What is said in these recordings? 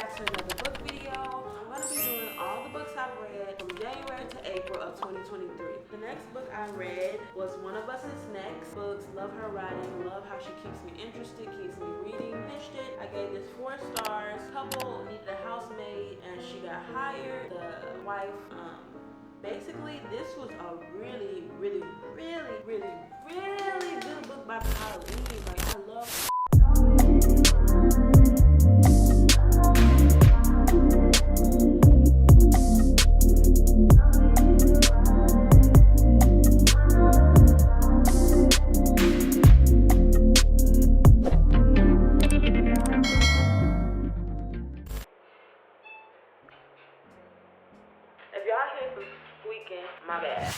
back to another book video. I'm going to be doing all the books I've read from January to April of 2023. The next book I read was One of Us Is Next. Books, love her writing, love how she keeps me interested, keeps me reading. Finished it. I gave this 4 stars. Couple needed a housemaid and she got hired. The wife, basically this was a really good book by Halloween. Like, I love if y'all hear some squeaking, my bad.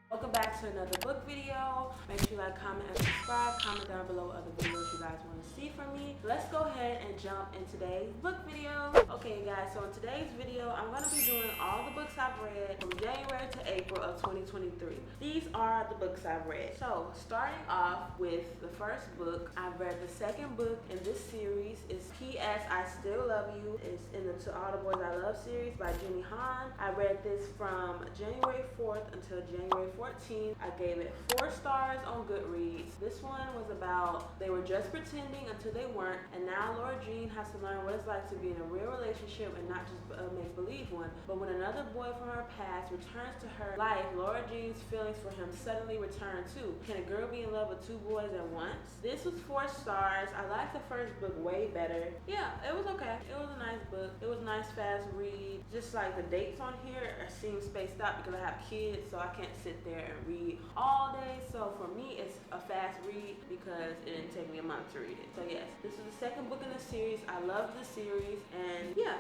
Welcome back to another book video. Make sure you like, comment, and subscribe. Comment down below other videos you guys want to see from me. Let's go ahead and jump in today's book video. Okay guys, so in today's video, I'm going to be doing all the books I've read from January to April of 2023. These are the books I've read. So starting off with the first book, I've read the second book in this series. It's P.S. I Still Love You. It's in the To All the Boys I Love series by JayCeon. I read this from January 4th until January 14th. I gave it 4 stars on Goodreads. This one was about they were just pretending until they weren't, and now Laura Jean has to learn what it's like to be in a real relationship and not just a make-believe one. But when another boy from her past returns to her life, Laura Jean's feelings for him suddenly return too. Can a girl be in love with 2 boys at once? This was 4 stars. I liked the first book way better. Yeah, it was okay. It was a nice book. It was a nice, fast read. Just like the dates on here seem spaced out because I have kids, so I can't sit there and read all day. So for me, it's a fast read because it didn't take me a month to read it. So yes, this is the second book in the series. I love the series, and yeah.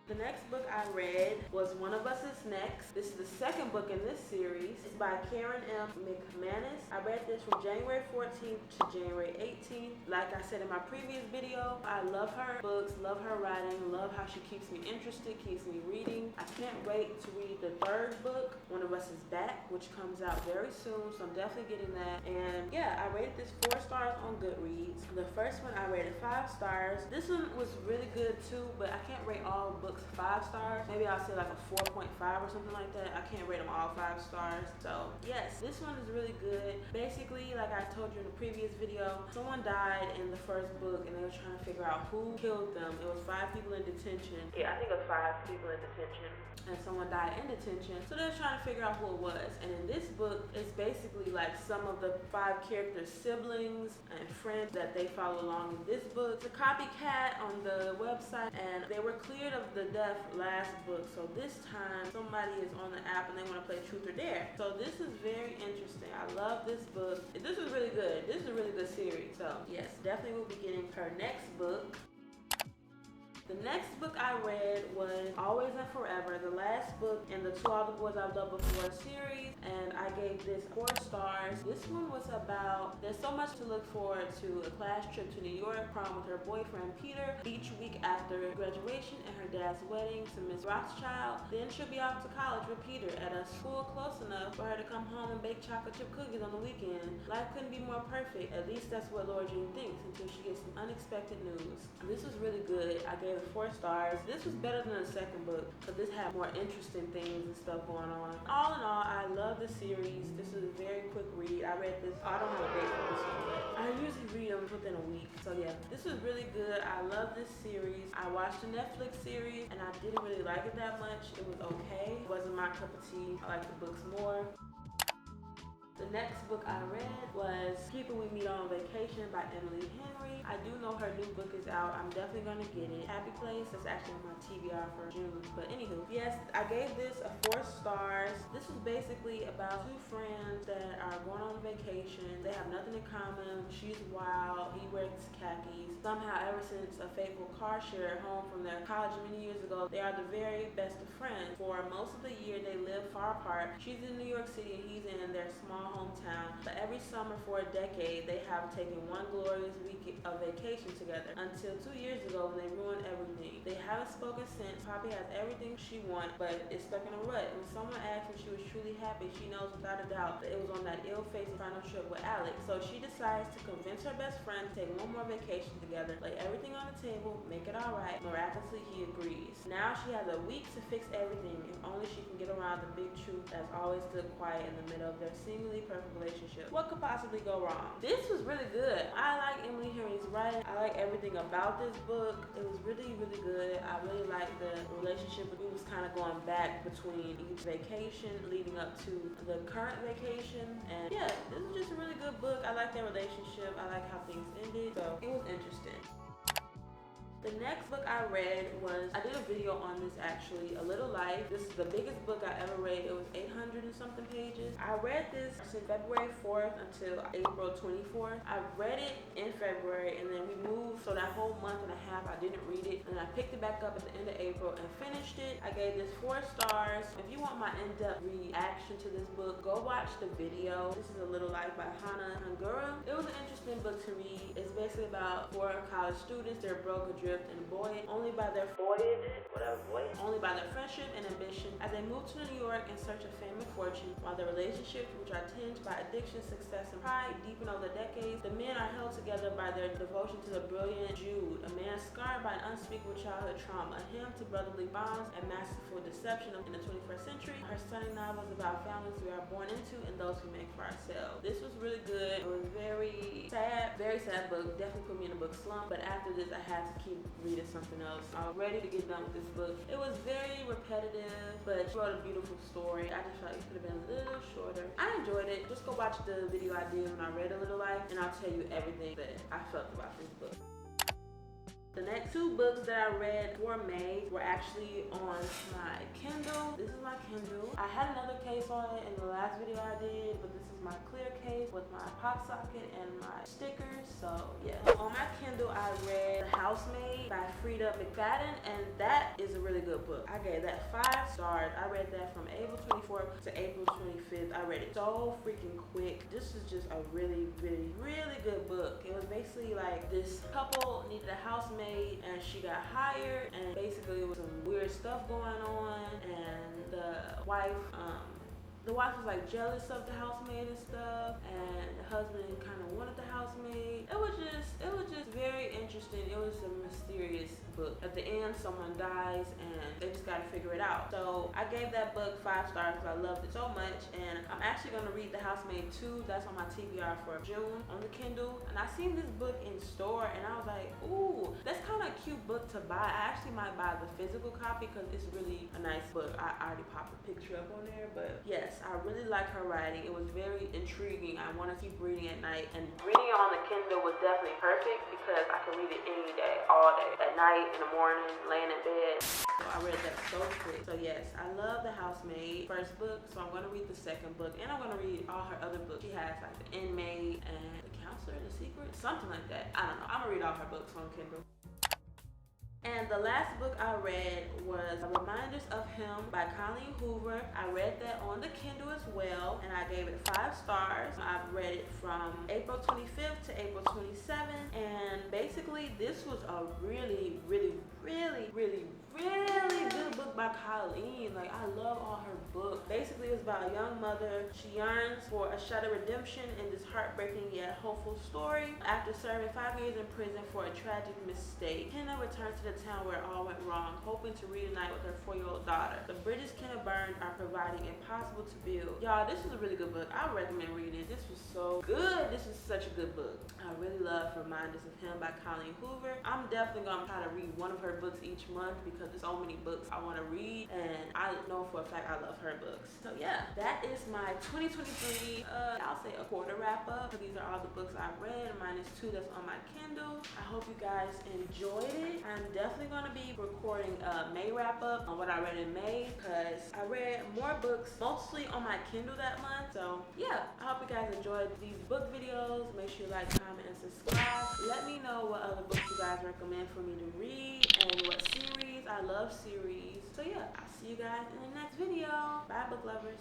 The next book I read was One of Us Is Next. This is the second book in this series. It's by Karen M. McManus. I read this from January 14th to January 18th. Like I said in my previous video, I love her books, love her writing, love how she keeps me interested, keeps me reading. I can't wait to read the third book, One of Us Is Back, which comes out very soon, so I'm definitely getting that. And yeah, I rated this 4 stars on Goodreads. The first one I rated 5 stars. This one was really good too, but I can't rate all books 5 stars. Maybe I'll say like a 4.5 or something like that. I can't rate them all 5 stars. So yes, this one is really good. Basically, like I told you in the previous video, someone died in the first book and they were trying to figure out who killed them. It was 5 people in detention. Yeah, I think it was 5 people in detention. And someone died in detention. So they're trying to figure out who it was. And in this book, it's basically like some of the 5 characters' siblings and friends that they follow along in this book. It's a copycat on the website, and they were cleared of the death last book. So this time, somebody is on the app and they want to play Truth or Dare. So this is very interesting. I love this book. This is really good. This is a really good series. So yes, definitely will be getting her next book. The next book I read was Always and Forever, the last book in the To All the Boys I've Loved Before series, and I gave this 4 stars. This one was about, there's so much to look forward to. A class trip to New York, prom with her boyfriend Peter, each week after graduation, and her dad's wedding to Miss Rothschild. Then she'll be off to college with Peter at a school close enough for her to come home and bake chocolate chip cookies on the weekend. Life couldn't be more perfect, at least that's what Laura Jean thinks, until she gets some unexpected news. This was really good. I gave it 4 stars. This was better than the second book because this had more interesting things and stuff going on. All in all, I love the series. This is a very quick read. I read this. I don't have a date for this one, but I usually read them within a week. So yeah, this was really good. I love this series. I watched the Netflix series and I didn't really like it that much. It was okay. It wasn't my cup of tea. I like the books more. The next book I read was People We Meet on Vacation by Emily Henry. I do know her new book is out. I'm definitely going to get it. Happy Place, that's actually on my TBR for June. But anywho, yes, I gave this a 4 stars. This is basically about 2 friends that are going on vacation. They have nothing in common. She's wild. He wears khakis. Somehow, ever since a fateful car share at home from their college many years ago, they are the very best of friends. For most of the year, they live far apart. She's in New York City and he's in their small hometown. But every summer for a decade, they have taken one glorious week of vacation together until 2 years ago when they ruined everything. They have haven't spoken since. Probably has everything she wants, but is stuck in a rut. When someone asked if she was truly happy, she knows without a doubt that it was on that ill-fated final trip with Alex. So she decides to convince her best friend to take one more vacation together, lay everything on the table, make it all right. Miraculously, he agrees. Now she has a week to fix everything, if only she can get around the big truth that's always stood quiet in the middle of their seemingly perfect relationship. What could possibly go wrong? This was really good. I like Emily Henry's writing. I like everything about this book. It was really, really good. I really liked the relationship. It was kind of going back between each vacation leading up to the current vacation. And yeah, this is just a really good book. I like their relationship. I like how things ended. So it was interesting. The next book I read was, I did a video on this actually, A Little Life. This is the biggest book I ever read. It was 800 and something pages. I read this since February 4th until April 24th. I read it in February and then we moved, so that whole month and a half I didn't read it. And I picked it back up at the end of April and finished it. I gave this 4 stars. If you want my in-depth reaction to this book, go watch the video. This is A Little Life by Hannah Hangura. It was an interesting book to read. It's basically about 4 college students. They're broke, adrift, and buoyed only by their only by their friendship and ambition as they move to New York in search of fame and fortune. While their relationships, which are tinged by addiction, success, and pride, deepen over the decades, the men are held together by their devotion to the brilliant Jude, a man scarred by an unspeakable childhood trauma, a hymn to brotherly bonds and masterful deception in the 21st century. Her stunning novels about families we are born into and those we make for ourselves. This was really good. It was very sad book. Definitely put me in a book slump, but after this I had to keep reading something else. I was ready to get done with this book. It was very repetitive, but she wrote a beautiful story. I just felt it could have been a little shorter. I enjoyed it. Just go watch the video I did when I read A Little Life, and I'll tell you everything that I felt about this book. The next 2 books that I read for May were actually on my Kindle. This is my Kindle. I had another case on it in the last video I did, but this is my clear case with my pop socket and my stickers. So yeah. On my Kindle, I read The Housemaid by Frida McFadden, and that is a really good book. I gave that 5 stars. I read that from April 24th to April 25th. I read it so freaking quick. This is just a really, really, really good book. It was basically like this couple needed a housemaid and she got hired, and basically it was some weird stuff going on, and the wife was like jealous of the housemaid and stuff, and the husband kind of wanted the housemaid. It was just very interesting. It was a mysterious book. At the end, someone dies and they just got to figure it out. So I gave that book 5 stars because I loved it so much, and I'm actually going to read The Housemaid 2. That's on my TBR for June on the Kindle, and I seen this book in store and I was like, ooh, that's kind of a cute book to buy. I actually might buy the physical copy because it's really a nice book. I already popped a picture up on there, but yes, I really like her writing. It was very intriguing. I want to keep reading at night, and reading it on the Kindle was definitely perfect because I can read it any day, all day, at night, in the morning, laying in bed. So I read that so quick. So yes, I love The Housemaid, first book, so I'm going to read the second book, and I'm going to read all her other books. She has like The Inmate and The Counselor, The Secret, something like that. I don't know. I'm going to read all her books on Kindle. And the last book I read was Reminders of Him by Colleen Hoover. I read that on the Kindle as well, and I gave it 5 stars. I've read it from April 25th to April 27th, and basically this was a really, really, really, really, really good book by Colleen. Like, I love all her books. Basically, it's about a young mother. She yearns for a shot of redemption in this heartbreaking yet hopeful story. After serving 5 years in prison for a tragic mistake, Kenna returns to the town where it all went wrong, hoping to reunite with her 4-year-old daughter. The bridges Kenna burned are providing impossible to build. Y'all, this is a really good book. I recommend reading it. This was so good. This was such a good book. I really love Reminders of Him by Colleen Hoover. I'm definitely gonna try to read one of her books each month because there's so many books I want to read, and I know for a fact I love her books. So yeah, that is my 2023 I'll say a quarter wrap up. These are all the books I read minus 2 that's on my Kindle. I hope you guys enjoyed it. I'm definitely going to be recording a May wrap up on what I read in May because I read more books mostly on my Kindle that month. So yeah, I hope you guys enjoyed these book videos. Make sure you like, comment, and subscribe. Let me know what other books you guys recommend for me to read and what series. I love series. So yeah, I'll see you guys in the next video. Bye, book lovers.